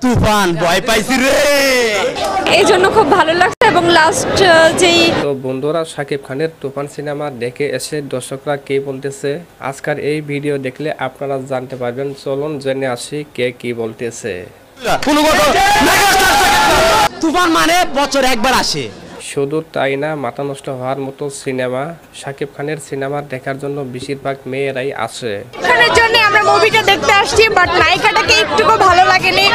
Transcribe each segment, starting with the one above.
তুফান ভয় পাইছি রে, এই জন্য খুব ভালো লাগছে। এবং লাস্ট যেই তো বন্ধুরা, শাকিব খানের তুফান সিনেমা দেখে এসে দর্শকরা কে বলতেছে আজকের এই ভিডিও দেখলে আপনারা জানতে পারবেন। চলুন জেনে আসি কে কি বলতেছে। তুফান মানে বছর একবার আসে। শুধু তাই না, মাথা নষ্ট হওয়ার মতো সিনেমা। শাকিব খানের সিনেমা দেখার জন্য বেশিরভাগ মেয়েরাই আসে। এর জন্য আমরা মুভিটা দেখতে আসছি, বাট নায়িকাটাকে একটুকু ভালো লাগেনি।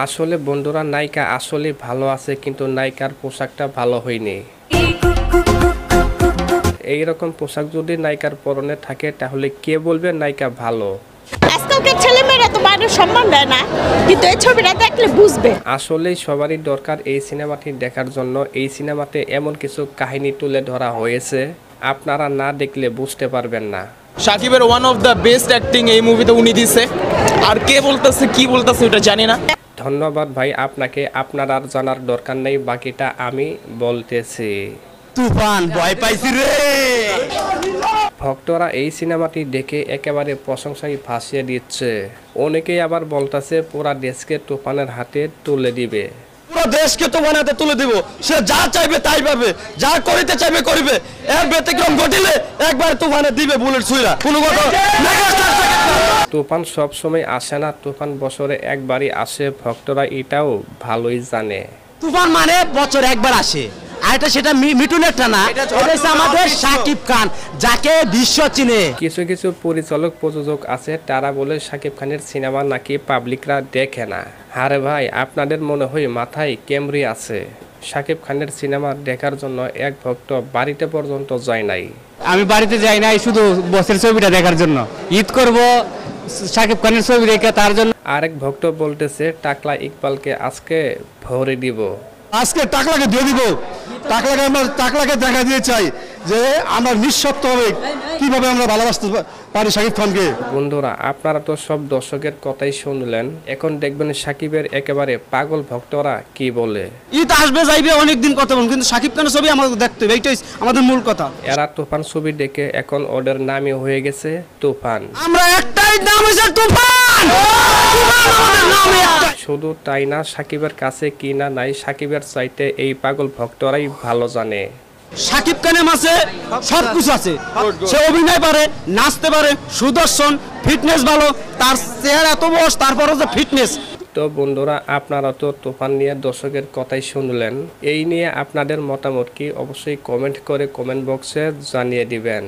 আসলে বন্ধুরা, নায়িকা আসলে ভালো আছে, কিন্তু নায়িকার পোশাকটা ভালো হয়নি। এইরকম পোশাক যদি নায়িকার পরনে থাকে তাহলে কে বলবে নায়িকা ভালো? আজকালকার ছেলেমেয়েরা তো বাইরের সম্মান দেয় না, কিন্তু এই ছবিটা দেখলে বুঝবে। আসলেই সবারই দরকার এই সিনেমাটি দেখার জন্য। এই সিনেমাতে এমন কিছু কাহিনী তুলে ধরা হয়েছে আপনারা না দেখলে বুঝতে পারবেন না। শাকিবের one of the best acting এই মুভিতে উনি দিছে। আর কে বলতেছে কি বলতেছে ওটা জানি না। ধন্যবাদ ভাই আপনাকে, আপনার আর জানার দরকার নেই, বাকিটা আমি বলতেছি। তুফান ভয় পাইছি রে। ভক্তরা এই সিনেমাটি দেখে একেবারে প্রশংসায় ভাসিয়ে দিচ্ছে। অনেকেই আবার বলতেছে পুরা দেশকে তুফানের হাতে তুলে দিবে। পুরো দেশকে তুফান হাতে তুলে দিব, সে যা চাইবে তাই পাবে, যা করিতে চাইবে করিবে। এর ব্যতিক্রম ঘটিলে একবার তুফানে দিবে বুলেট ছুঁড়া। কোনো কথা তুফান সব সময় আসে না, তুফান বছরে একবারই আসে। ভক্তরা এটাও ভালোই জানে। তুফান মানে বছর একবার আসে। আর এটা সেটা মিঠুনেরটা না, এটা হচ্ছে আমাদের শাকিব খান, যাকে বিশ্ব চিনে। কিছু কিছু পরিচালক প্রযোজক আছে, তারা বলে শাকিব খানের সিনেমা নাকি পাবলিকরা দেখে না। আরে ভাই, আপনাদের মনে হয় মাথায় ক্যামেরা আছে? শাকিব খানের সিনেমা দেখার জন্য এক ভক্ত বাড়িতে পর্যন্ত যায় নাই। আমি বাড়িতে যাই নাই শুধু বসের ছবিটা দেখার জন্য। ঈদ করব শাকিব খানের ছবি দেখে, তার জন্য। আরেক ভক্ত বলতেছে টাকলা ইকবালকে আজকে ভরে দিব। আজকে টাকলাকে দিয়ে দিব, টাকলাকে দেখা দিয়ে চাই যে আমরা নিঃস্বার্থ হবে কিভাবে আমরা ভালোবাসতে পারি শাকিব খানকে। বন্ধুরা, আপনারা তো সব দর্শকের কথাই শুনলেন, এখন দেখবেন শাকিবের একেবারে পাগল ভক্তরা কি বলে। ঈদ আসবে যাইবে অনেকদিন কথা বলুন, কিন্তু শাকিব খানের ছবি আমাদের দেখতে হবে, এইটাই আমাদের মূল কথা। এরা তুফান ছবি দেখে এখন ওদের নামই হয়ে গেছে তুফান। আমরা একটাই নাম হচ্ছে তুফান। শুধু তাই না, সাকিবের কাছে কি না নাই, সাকিবের চাইতে এই পাগল ভক্তরাই ভালো জানে। শাকিব খানের মাঝে সবকিছু আছে। সে অভিনয় পারে, নাচতে পারে, সুদর্শন, ফিটনেস ভালো, তার চেহারা এত বয়স তারপরও যে ফিটনেস। তো বন্ধুরা, আপনারা তো তুফান নিয়ে দর্শকের কথাই শুনলেন। এই নিয়ে আপনাদের মতামত কি অবশ্যই কমেন্ট করে কমেন্ট বক্সে জানিয়ে দিবেন।